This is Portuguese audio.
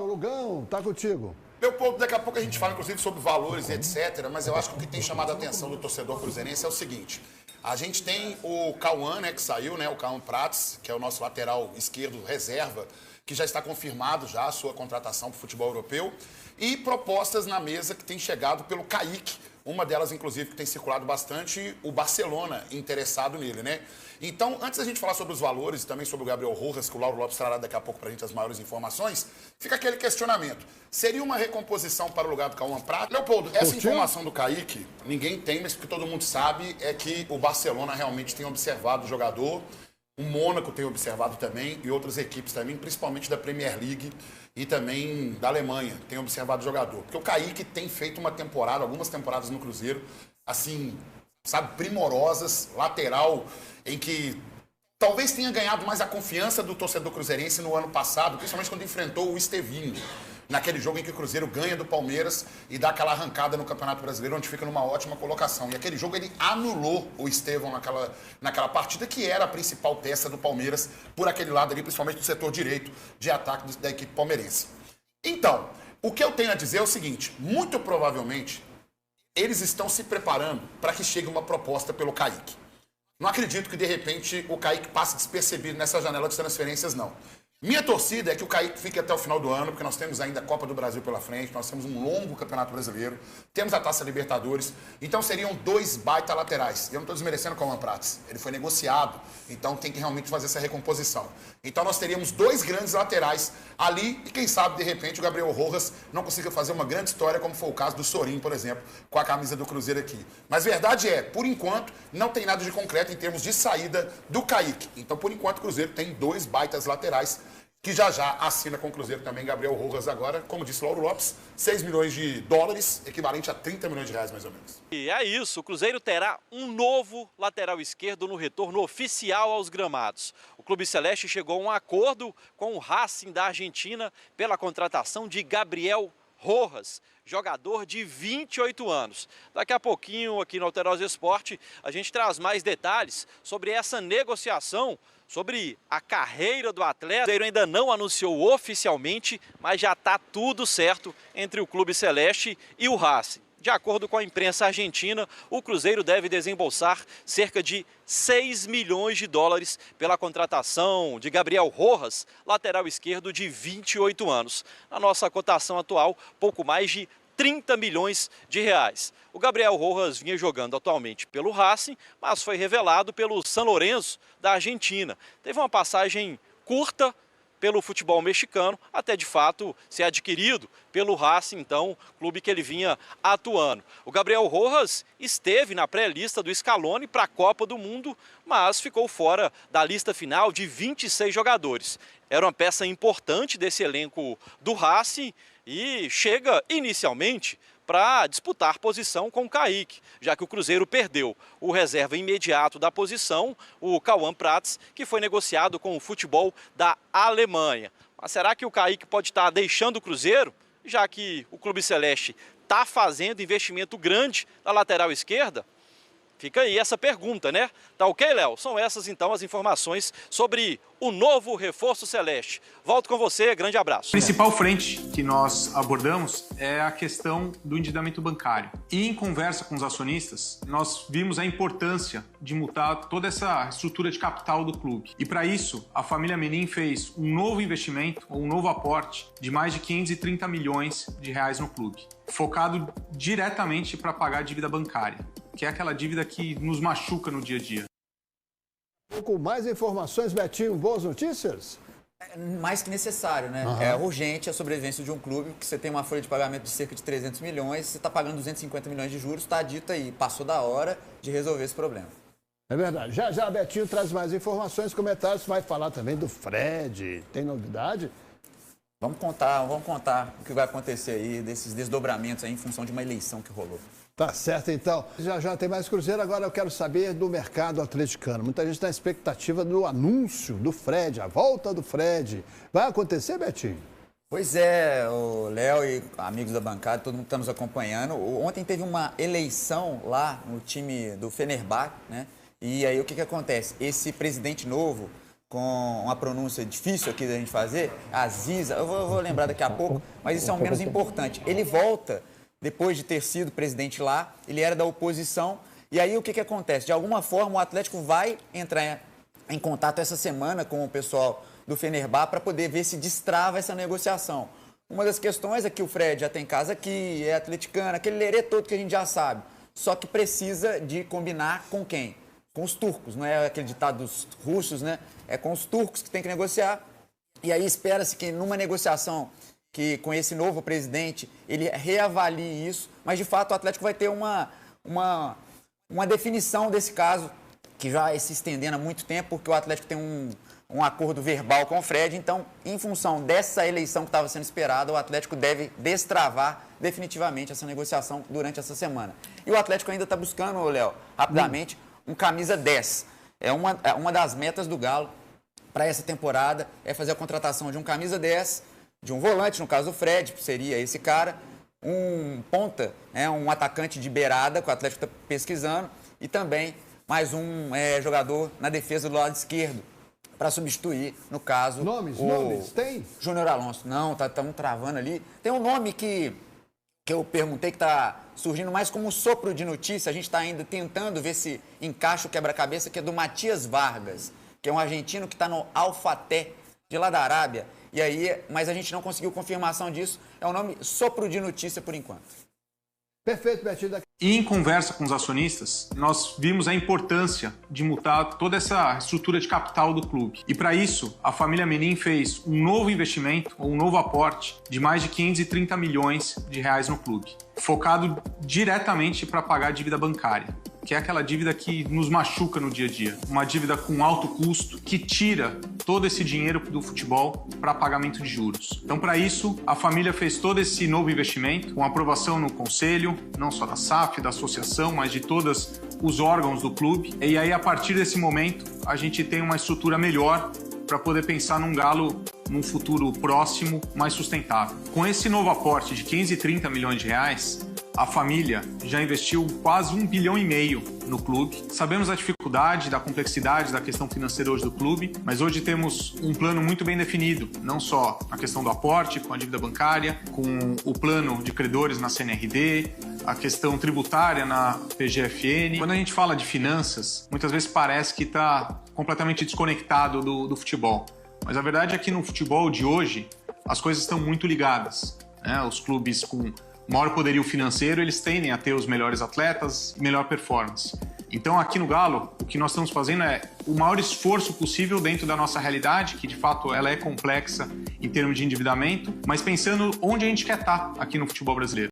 Lugão, tá contigo. Leopoldo, daqui a pouco a gente fala, inclusive, sobre valores e etc. Mas eu acho que o que tem chamado a atenção do torcedor cruzeirense é o seguinte. A gente tem o Cauã, né, que saiu, né, o Cauã Prats, que é o nosso lateral esquerdo reserva, que já está confirmado já a sua contratação para o futebol europeu. E propostas na mesa que tem chegado pelo Kaique. Uma delas, inclusive, que tem circulado bastante, o Barcelona interessado nele, né? Então, antes da gente falar sobre os valores e também sobre o Gabriel Rojas, que o Lauro Lopes trará daqui a pouco para a gente as maiores informações, fica aquele questionamento. Seria uma recomposição para o lugar do Cauã Prats? Leopoldo, essa informação do Kaique, ninguém tem, mas que todo mundo sabe, é que o Barcelona realmente tem observado o jogador. O Mônaco tem observado também e outras equipes também, principalmente da Premier League e também da Alemanha, tem observado o jogador. Porque o Kaique tem feito uma temporada, algumas temporadas no Cruzeiro, assim, sabe, primorosas, lateral, em que talvez tenha ganhado mais a confiança do torcedor cruzeirense no ano passado, principalmente quando enfrentou o Estevinho. Naquele jogo em que o Cruzeiro ganha do Palmeiras e dá aquela arrancada no Campeonato Brasileiro, onde fica numa ótima colocação. E aquele jogo ele anulou o Estevão naquela partida, que era a principal peça do Palmeiras, por aquele lado ali, principalmente do setor direito de ataque da equipe palmeirense. Então, o que eu tenho a dizer é o seguinte, muito provavelmente, eles estão se preparando para que chegue uma proposta pelo Kaique. Não acredito que, de repente, o Kaique passe despercebido nessa janela de transferências, não. Minha torcida é que o Kaique fique até o final do ano, porque nós temos ainda a Copa do Brasil pela frente, nós temos um longo Campeonato Brasileiro, temos a Taça Libertadores, então seriam dois baita laterais. Eu não estou desmerecendo o Cauã Prats, ele foi negociado, então tem que realmente fazer essa recomposição. Então nós teríamos dois grandes laterais ali e quem sabe, de repente, o Gabriel Rojas não consiga fazer uma grande história, como foi o caso do Sorin, por exemplo, com a camisa do Cruzeiro aqui. Mas verdade é, por enquanto, não tem nada de concreto em termos de saída do Kaique. Então, por enquanto, o Cruzeiro tem dois baitas laterais que já assina com o Cruzeiro também, Gabriel Rojas agora, como disse Lauro Lopes, 6 milhões de dólares, equivalente a 30 milhões de reais mais ou menos. E é isso, o Cruzeiro terá um novo lateral esquerdo no retorno oficial aos gramados. O Clube Celeste chegou a um acordo com o Racing da Argentina pela contratação de Gabriel Rojas, jogador de 28 anos. Daqui a pouquinho, aqui no Alterosa Esporte, a gente traz mais detalhes sobre essa negociação, sobre a carreira do atleta. O Cruzeiro ainda não anunciou oficialmente, mas já está tudo certo entre o Clube Celeste e o Racing. De acordo com a imprensa argentina, o Cruzeiro deve desembolsar cerca de 6 milhões de dólares pela contratação de Gabriel Rojas, lateral esquerdo de 28 anos. Na nossa cotação atual, pouco mais de 30 milhões de reais. O Gabriel Rojas vinha jogando atualmente pelo Racing, mas foi revelado pelo San Lorenzo da Argentina. Teve uma passagem curta pelo futebol mexicano, até de fato ser adquirido pelo Racing, então, clube que ele vinha atuando. O Gabriel Rojas esteve na pré-lista do Scaloni para a Copa do Mundo, mas ficou fora da lista final de 26 jogadores. Era uma peça importante desse elenco do Racing e chega inicialmente para disputar posição com o Kaique, já que o Cruzeiro perdeu o reserva imediato da posição, o Cauã Prats, que foi negociado com o futebol da Alemanha. Mas será que o Kaique pode estar deixando o Cruzeiro, já que o Clube Celeste está fazendo investimento grande na lateral esquerda? Fica aí essa pergunta, né? Tá ok, Léo? São essas, então, as informações sobre o novo reforço celeste. Volto com você, grande abraço. A principal frente que nós abordamos é a questão do endividamento bancário. E em conversa com os acionistas, nós vimos a importância de mudar toda essa estrutura de capital do clube. E para isso, a família Menin fez um novo investimento, um novo aporte de mais de 530 milhões de reais no clube, focado diretamente para pagar a dívida bancária, que é aquela dívida que nos machuca no dia a dia. Com mais informações, Betinho, boas notícias? Mais que necessário, né? É urgente a sobrevivência de um clube, que você tem uma folha de pagamento de cerca de 300 milhões, você está pagando 250 milhões de juros, está dito aí, passou da hora de resolver esse problema. É verdade. Já Betinho traz mais informações, comentários, vai falar também do Fred, tem novidade? Vamos contar o que vai acontecer aí, desses desdobramentos aí em função de uma eleição que rolou. Tá certo, então. Já tem mais Cruzeiro, agora eu quero saber do mercado atleticano. Muita gente está na expectativa do anúncio do Fred, a volta do Fred. Vai acontecer, Betinho? Pois é, o Léo e amigos da bancada, todo mundo está nos acompanhando. Ontem teve uma eleição lá no time do Fenerbahçe, né? E aí o que acontece? Esse presidente novo com uma pronúncia difícil aqui da gente fazer, Aziza, eu vou lembrar daqui a pouco, mas isso é o menos importante. Ele volta, depois de ter sido presidente lá, ele era da oposição, e aí o que acontece? De alguma forma o Atlético vai entrar em contato essa semana com o pessoal do Fenerbahçe para poder ver se destrava essa negociação. Uma das questões é que o Fred já tem casa aqui, é atleticano, aquele lerê todo que a gente já sabe, só que precisa de combinar com quem? Com os turcos, não é aquele ditado dos russos, né? É com os turcos que tem que negociar. E aí espera-se que numa negociação que com esse novo presidente ele reavalie isso, mas de fato o Atlético vai ter uma definição desse caso, que já se estendendo há muito tempo, porque o Atlético tem um acordo verbal com o Fred. Então, em função dessa eleição que estava sendo esperada, o Atlético deve destravar definitivamente essa negociação durante essa semana. E o Atlético ainda está buscando, Léo, rapidamente, um camisa 10. É uma das metas do Galo para essa temporada, é fazer a contratação de um camisa 10, de um volante, no caso do Fred, seria esse cara, um ponta, um atacante de beirada, que o Atlético está pesquisando, e também mais um jogador na defesa do lado esquerdo, para substituir, no caso, Nomes, tem? Júnior Alonso. Não, estamos travando ali. Tem um nome que eu perguntei que está surgindo mais como um sopro de notícia. A gente está ainda tentando ver se encaixa o quebra-cabeça, que é do Matias Vargas, que é um argentino que está no Al-Fateh, de lá da Arábia. E aí, mas a gente não conseguiu confirmação disso. É um nome sopro de notícia por enquanto. Perfeito, Betinho. E em conversa com os acionistas, nós vimos a importância de mudar toda essa estrutura de capital do clube. E para isso, a família Menin fez um novo investimento, um novo aporte de mais de 530 milhões de reais no clube, focado diretamente para pagar a dívida bancária, que é aquela dívida que nos machuca no dia a dia. Uma dívida com alto custo que tira todo esse dinheiro do futebol para pagamento de juros. Então, para isso, a família fez todo esse novo investimento, com aprovação no conselho, não só da SAF, da associação, mas de todos os órgãos do clube. E aí, a partir desse momento, a gente tem uma estrutura melhor para poder pensar num Galo num futuro próximo, mais sustentável. Com esse novo aporte de 530 milhões de reais, a família já investiu quase 1,5 bilhão no clube. Sabemos da dificuldade, da complexidade da questão financeira hoje do clube, mas hoje temos um plano muito bem definido, não só a questão do aporte, com a dívida bancária, com o plano de credores na CNRD, a questão tributária na PGFN. Quando a gente fala de finanças, muitas vezes parece que está completamente desconectado do futebol. Mas a verdade é que no futebol de hoje, as coisas estão muito ligadas, né? Os clubes com maior poderio financeiro, eles tendem a ter os melhores atletas e melhor performance. Então, aqui no Galo, o que nós estamos fazendo é o maior esforço possível dentro da nossa realidade, que de fato ela é complexa em termos de endividamento, mas pensando onde a gente quer estar aqui no futebol brasileiro.